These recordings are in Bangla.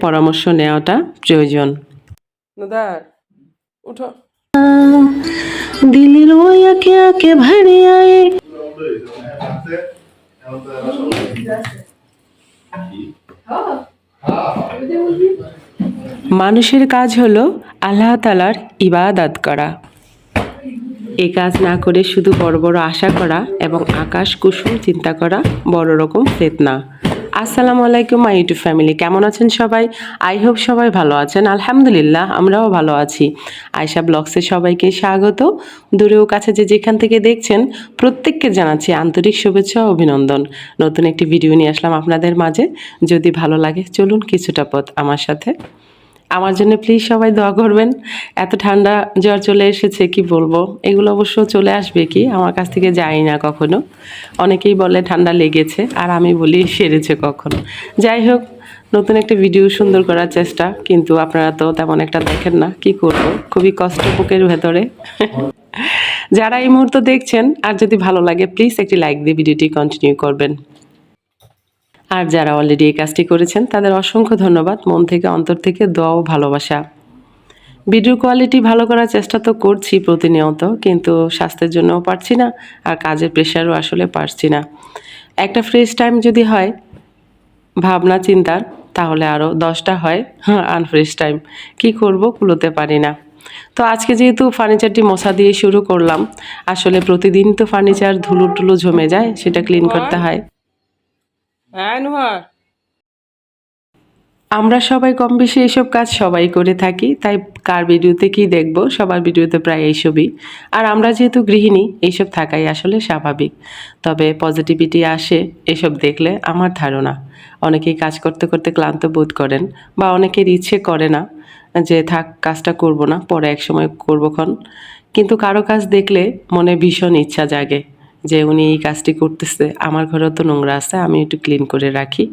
পরামর্শ নেওয়াটা প্রয়োজন। নদার উঠো। দিলের ওই আঁকে আঁকে ভাড়ে আয়ে। মানুষের কাজ হলো আল্লাহ তাআলার ইবাদত করা। এই কাজ না করে শুধু বড় বড় আশা করা এবং আকাশ কুসুম চিন্তা করা বড় রকম ফিতনা। আসসালামু আলাইকুম মাই ইউটিউব ফ্যামিলি, কেমন আছেন সবাই? আই হোপ সবাই ভালো আছেন। আলহামদুলিল্লাহ আমরাও ভালো আছি। আয়শা ব্লগসে সবাইকে স্বাগত। দূরেও কাছে যে যেখান থেকে দেখছেন প্রত্যেককে জানাচ্ছি আন্তরিক শুভেচ্ছা ও অভিনন্দন। নতুন একটি ভিডিও নিয়ে আসলাম আপনাদের মাঝে। যদি ভালো লাগে চলুন কিছুটা পথ আমার সাথে। আমার জন্য প্লিজ সবাই দোয়া করবেন। এত ঠান্ডা জ্বর চলে এসেছে কি বলবো, এগুলো অবশ্য চলে আসবে কি আমার কাছ থেকে যায় না কখনো। অনেকেই বলে ঠান্ডা লেগেছে আর আমি বলি সেরেছে কখনো। যাই হোক, নতুন একটা ভিডিও সুন্দর করার চেষ্টা, কিন্তু আপনারা তো তেমন একটা দেখেন না, কি করব, খুবই কষ্ট বুকের ভেতরে। যারা এই মুহূর্তে দেখছেন আর যদি ভালো লাগে প্লিজ একটি লাইক দিয়ে ভিডিওটি কন্টিনিউ করবেন। আর যারা অলরেডি এই কাজটি করেছেন তাদের অসংখ্য ধন্যবাদ, মন থেকে অন্তর থেকে দোয়া ও ভালোবাসা। ভিডিও কোয়ালিটি ভালো করার চেষ্টা তো করছি প্রতিনিয়ত, কিন্তু স্বাস্থ্যের জন্যও পারছি না আর কাজের প্রেশারও আসলে পারছি না। একটা ফ্রেশ টাইম যদি হয় ভাবনা চিন্তার, তাহলে আরও 10টা হয় আনফ্রেশ টাইম। কি করব কুলোতে পারি না। তো আজকে যেহেতু ফার্নিচারটি মশা দিয়ে শুরু করলাম, আসলে প্রতিদিন তো ফার্নিচার ধুলো টুলো জমে যায়, সেটা ক্লিন করতে হয়। আমরা সবাই কম বেশি এইসব কাজ সবাই করে থাকি, তাই কার ভিডিওতে কি দেখব, সবার ভিডিওতে প্রায় এইসবই। আর আমরা যেহেতু গৃহিণী, এইসব থাকাই আসলে স্বাভাবিক। তবে পজিটিভিটি আসে এসব দেখলে আমার ধারণা। অনেকেই কাজ করতে করতে ক্লান্ত বোধ করেন, বা অনেকের ইচ্ছে করে না যে থাক কাজটা করব না, পরে এক সময় করবক্ষণ। কিন্তু কারো কাজ দেখলে মনে ভীষণ ইচ্ছা জাগে যে উনি এই কাজটি করতেছে, আমার ঘরেও তো নোংরা আছে, আমি একটু ক্লিন করে রাখি।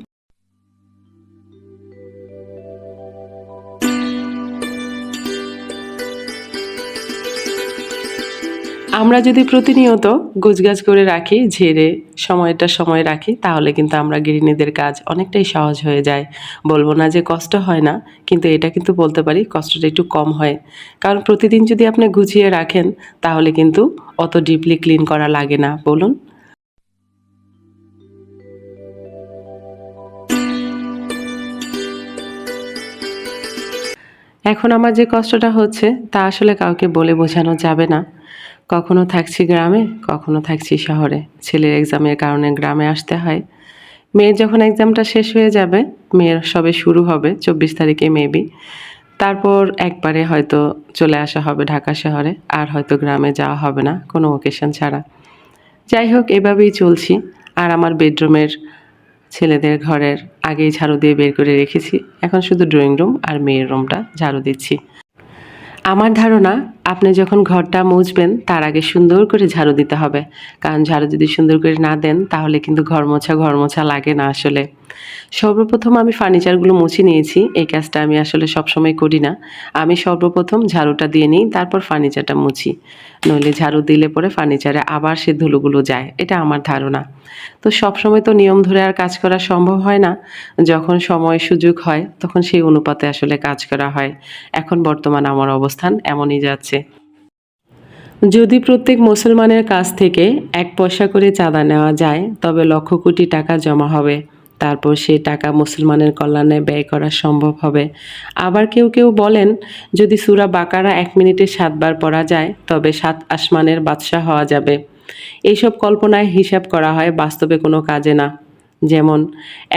আমরা যদি প্রতিনিয়ত গোছগাছ করে রাখি, ঝেড়ে সময় রাখি, তাহলে কিন্তু আমরা গৃহিণীদের কাজ অনেকটাই সহজ হয়ে যায়। বলবো না যে কষ্ট হয় না, কিন্তু এটা কিন্তু বলতে পারি কষ্টটা একটু কম হয়। কারণ প্রতিদিন যদি আপনি গুছিয়ে রাখেন তাহলে কিন্তু অত ডিপলি ক্লিন করা লাগে না, বলুন। এখন আমার যে কষ্টটা হচ্ছে তা আসলে কাউকে বলে বোঝানো যাবে না। কখনো থাকছি গ্রামে, কখনো থাকছি শহরে। ছেলের এক্সামের কারণে গ্রামে আসতে হয়। মেয়ের যখন এক্সামটা শেষ হয়ে যাবে, মেয়ের সবে শুরু হবে 24 তারিখে মেবি, তারপর একবারে হয়তো চলে আসা হবে ঢাকা শহরে, আর হয়তো গ্রামে যাওয়া হবে না কোনো ওকেশন ছাড়া। যাই হোক, এভাবেই চলছি। আর আমার বেডরুমের ছেলেদের ঘরের আগেই ঝাড়ু দিয়ে বের করে রেখেছি, এখন শুধু ড্রয়িং রুম আর মেয়ের রুমটা ঝাড়ু দিচ্ছি। আমার ধারণা, আপনি যখন ঘরটা মুছবেন তার আগে সুন্দর করে ঝাড়ু দিতে হবে। কারণ ঝাড়ু যদি সুন্দর করে না দেন তাহলে কিন্তু ঘর মোছা লাগে না আসলে। সর্বপ্রথম আমি ফার্নিচারগুলো মুছে নিয়েছি। এই কাজটা আমি আসলে সবসময় করি না। আমি সর্বপ্রথম ঝাড়ুটা দিয়ে নিই, তারপর ফার্নিচারটা মুছি। নইলে ঝাড়ু দিলে পরে ফার্নিচারে আবার সে ধুলোগুলো যায়, এটা আমার ধারণা। তো সবসময় তো নিয়ম ধরে আর কাজ করা সম্ভব হয় না। যখন সময় সুযোগ হয় তখন সেই অনুপাতে আসলে কাজ করা হয়। এখন বর্তমান আমার অবস্থান এমনই যাচ্ছে। যদি প্রত্যেক মুসলমানের কাছ থেকে 1 পয়সা করে চাঁদা নেওয়া যায় তবে লক্ষ কোটি টাকা জমা হবে। তারপর সেই টাকা মুসলমানের কল্যাণে ব্যয় করা সম্ভব হবে। আবার কেউ কেউ বলেন, যদি সূরা বাকারা 1 মিনিটে 7 বার পড়া যায় তবে 7 আসমানের বাদশা হওয়া যাবে। এইসব কল্পনায় হিসাব করা হয়, বাস্তবে কোনো কাজে না। যেমন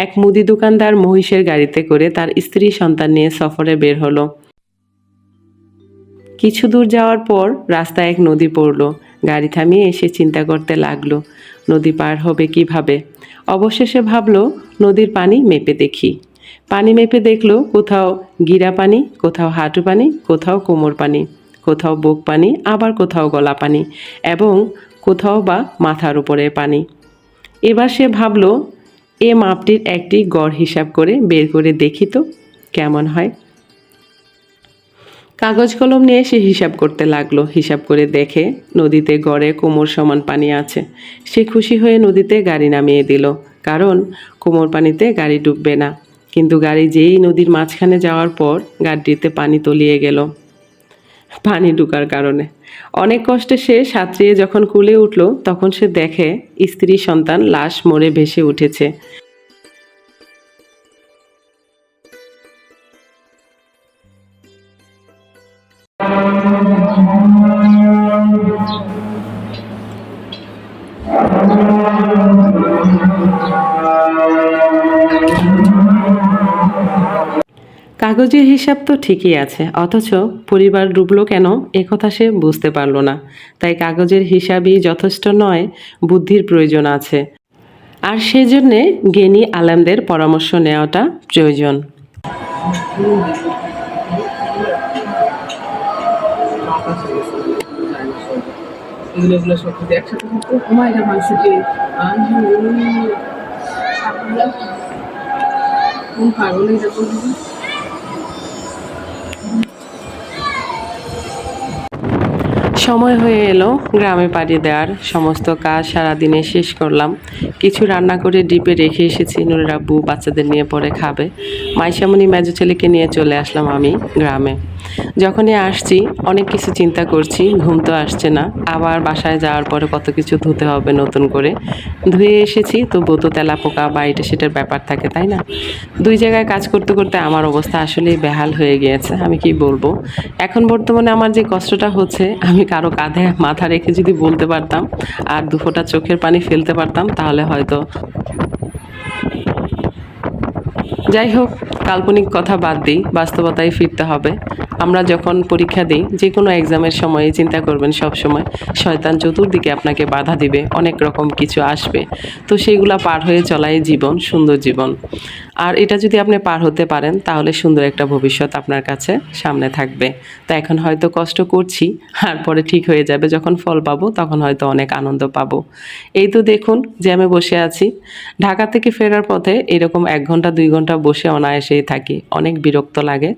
এক মুদি দোকানদার মহিষের গাড়িতে করে তার স্ত্রী সন্তান নিয়ে সফরে বের হলো। কিছু দূর যাওয়ার পর রাস্তায় এক নদী পড়ল। গাড়ি থামিয়ে এসে চিন্তা করতে লাগলো নদী পার হবে কিভাবে। অবশেষে ভাবলো নদীর পানি মেপে দেখি। পানি মেপে দেখলো কোথাও গিরা পানি, কোথাও হাঁটু পানি, কোথাও কোমর পানি, কোথাও বুক পানি, আবার কোথাও গলা পানি, এবং কোথাও বা মাথার উপরে পানি। এবার সে ভাবলো এ মাপটির একটি গড় হিসাব করে বের করে দেখি তো কেমন হয়। কাগজ কলম নিয়ে সে হিসাব করতে লাগলো। হিসাব করে দেখে নদীতে গড়ে কোমর সমান পানি আছে। সে খুশি হয়ে নদীতে গাড়ি নামিয়ে দিল, কারণ কোমর পানিতে গাড়ি ডুববে না। কিন্তু গাড়ি যেই নদীর মাঝখানে যাওয়ার পর গাড়িতে পানি তলিয়ে গেল পানি ঢুকার কারণে। অনেক কষ্টে সে সাঁতরিয়ে যখন কুলে উঠল তখন সে দেখে স্ত্রী সন্তান লাশ মরে ভেসে উঠেছে। কাগজের হিসাব তো ঠিকই আছে, অথচ পরিবার ডুবলো কেন একথা সে বুঝতে পারল না। তাই কাগজের হিসাবই যথেষ্ট নয়, বুদ্ধির প্রয়োজন আছে। আর সেজন্যে জ্ঞানী আলেমদের পরামর্শ নেওয়াটা প্রয়োজন। এগুলো সব যদি একসাথে থাকতো ঘুমায় না মানুষকে কোন পাগল এরকম। সময় হয়ে এলো গ্রামে পাড়ি দেওয়ার। সমস্ত কাজ সারাদিনে শেষ করলাম। কিছু রান্না করে ডিপে রেখে এসেছি, নুরের আব্বু বাচ্চাদের নিয়ে পরে খাবে। মাইশামণি মেজো ছেলেকে নিয়ে চলে আসলাম আমি গ্রামে। যখনই আসছি অনেক কিছু চিন্তা করছি, ঘুম তো আসছে না। আবার বাসায় যাওয়ার পরে কত কিছু ধুতে হবে নতুন করে। ধুয়ে এসেছি তবুও তো তেলাপোকা বা এটা সেটার ব্যাপার থাকে, তাই না? দুই জায়গায় কাজ করতে করতে আমার অবস্থা আসলেই বেহাল হয়ে গিয়েছে। আমি কি বলবো, এখন বর্তমানে আমার যে কষ্টটা হচ্ছে, আমি কারো কাঁধে মাথা রেখে যদি বলতে পারতাম আর দুফোঁটা চোখের পানি ফেলতে পারতাম তাহলে হয়তো। যাই হোক, কাল্পনিক কথা বাদ দিই, বাস্তবতায় ফিরতে হবে। আমরা যখন পরীক্ষা দিই, যে কোনো এক্সামের সময় চিন্তা করবেন সব সময় শয়তান চতুর্দিকে আপনাকে বাধা দিবে, অনেক রকম কিছু আসবে। তো সেইগুলা পার হয়ে চলাই জীবন, সুন্দর জীবন। আর এটা যদি আপনি পার হতে পারেন তাহলে সুন্দর একটা ভবিষ্যৎ আপনার কাছে সামনে থাকবে। তো এখন হয়তো কষ্ট করছি, আর পরে ঠিক হয়ে যাবে। যখন ফল পাবো তখন হয়তো অনেক আনন্দ পাবো। এই তো দেখুন জ্যামে বসে আছি। ঢাকা থেকে ফেরার পথে এরকম 1 ঘন্টা 2 ঘন্টা বসে অনায়াসেই থাকি, অনেক বিরক্ত লাগে।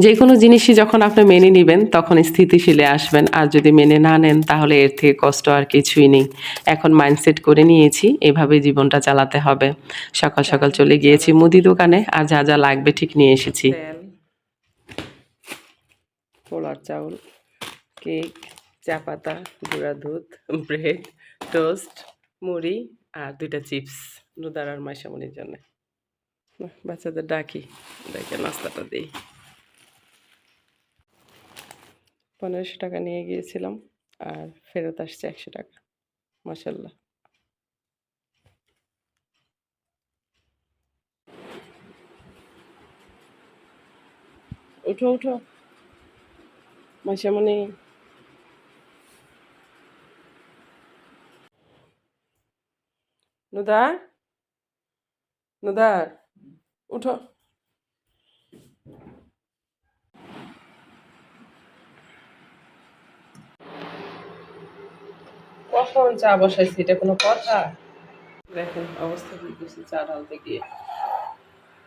যে কোনো জিনিসই যখন আপনি মেনে নেবেন তখন স্থিতিশীলে আসবেন, আর যদি মেনে না নেন তাহলে এর থেকে কষ্ট আর কিছুই নেই। এখন মাইন্ডসেট করে নিয়েছি এভাবে জীবনটা চালাতে হবে। সকাল সকাল চলে গিয়েছি মুদি দোকানে, আর যা যা লাগবে ঠিক নিয়ে এসেছি। তেল, পোলার চাউল, কেক, চা পাতা, গুঁড়া দুধ, ব্রেড, টোস্ট, মুড়ি আর 2টা চিপস নুদার আর মাইশামনির জন্য। বাচ্চাদের ডাকি, ডেকে নাস্তাটা দিই। 1500 টাকা নিয়ে গিয়েছিলাম আর ফেরত আসছে 100 টাকা। মাশাল্লাহ। উঠো উঠো মাইশামনি। নুদার, নুদার, উঠো। কখন চা বসাইছি, এটা কোনো কথা? দেখেন অবস্থা কি করছি চা ঢালতে গিয়ে।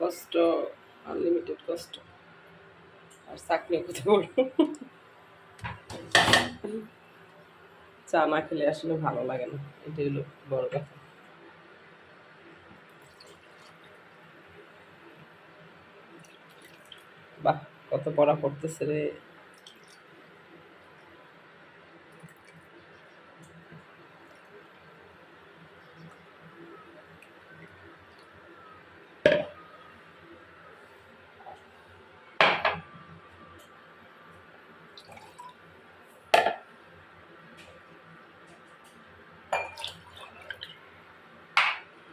কষ্ট, আনলিমিটেড কষ্ট। আর চাকরি কথা বলবো, চা না খেলে আসলে ভালো লাগে না, এটাই হলো বড় কথা। বাহ, কত পড়া পড়তেছে রে।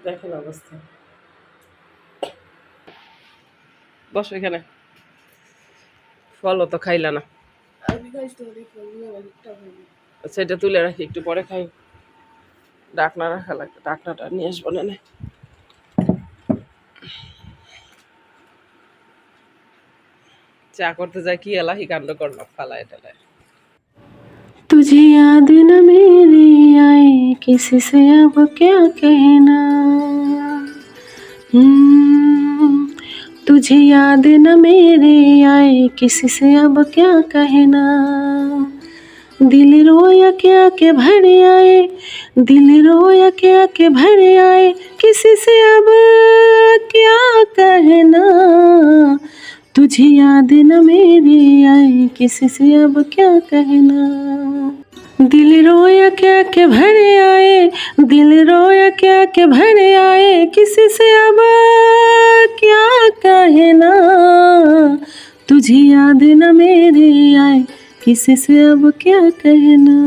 দেখেন অবস্থা। বসো এখানে। ফলও তো খাইলা না। আচ্ছা এটা তুলে রাখি, একটু পরে খাই। ডাকনা রাখা লাগবে, ডাকনাটা নিয়ে আসবো না। চা করতে যাই কি এলাহি कांड করলাম, ফালায় টালায়। तुझे याद न मेरी आई किसी से अब क्या कहना। तुझे याद न मेरे आए किसी से अब क्या कहना। दिल रोया क्या के भर आए दिल रोया क्या के भर आए किसी से अब क्या कहना तुझे याद न मेरी आए किसी से अब क्या कहना दिल रोया क्या के भर आए दिल रोया क्या के भर आए किसी से अब क्या कहना तुझे याद न मेरी आए किसी से अब क्या कहना।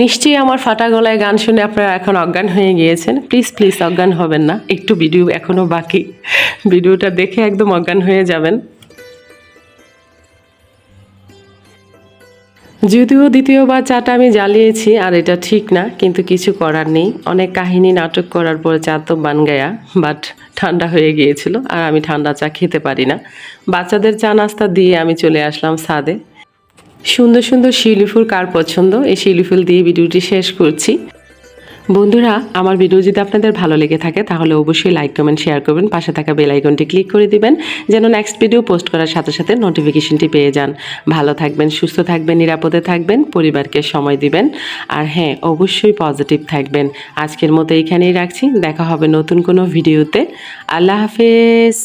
নিশ্চয়ই আমার ফাটা গলায় গান শুনে আপনারা এখন অজ্ঞান হয়ে গিয়েছেন। প্লিজ প্লিজ অজ্ঞান হবেন না, একটু ভিডিও এখনও বাকি, ভিডিওটা দেখে একদম অজ্ঞান হয়ে যাবেন। যদিও দ্বিতীয়বার চাটা আমি জ্বালিয়েছি আর এটা ঠিক না, কিন্তু কিছু করার নেই। অনেক কাহিনী নাটক করার পরে চা তো বান গায়া, বাট ঠান্ডা হয়ে গিয়েছিল আর আমি ঠান্ডা চা খেতে পারি না। বাচ্চাদের চা নাস্তা দিয়ে আমি চলে আসলাম ছাদে। সুন্দর সুন্দর শিউলি ফুল কার পছন্দ, এই শিউলি ফুল দিয়ে ভিডিওটি শেষ করছি। বন্ধুরা, আমার ভিডিও যদি আপনাদের ভালো লেগে থাকে তাহলে অবশ্যই লাইক কমেন্ট শেয়ার করবেন, পাশে থাকা বেল আইকনটি ক্লিক করে দিবেন যেন নেক্সট ভিডিও পোস্ট করার সাথে সাথে নোটিফিকেশনটি পেয়ে যান। ভালো থাকবেন, সুস্থ থাকবেন, নিরাপদে থাকবেন, পরিবারকে সময় দিবেন, আর হ্যাঁ অবশ্যই পজিটিভ থাকবেন। আজকের মতো এইখানেই রাখছি, দেখা হবে নতুন কোনো ভিডিওতে। আল্লাহ হাফেজ।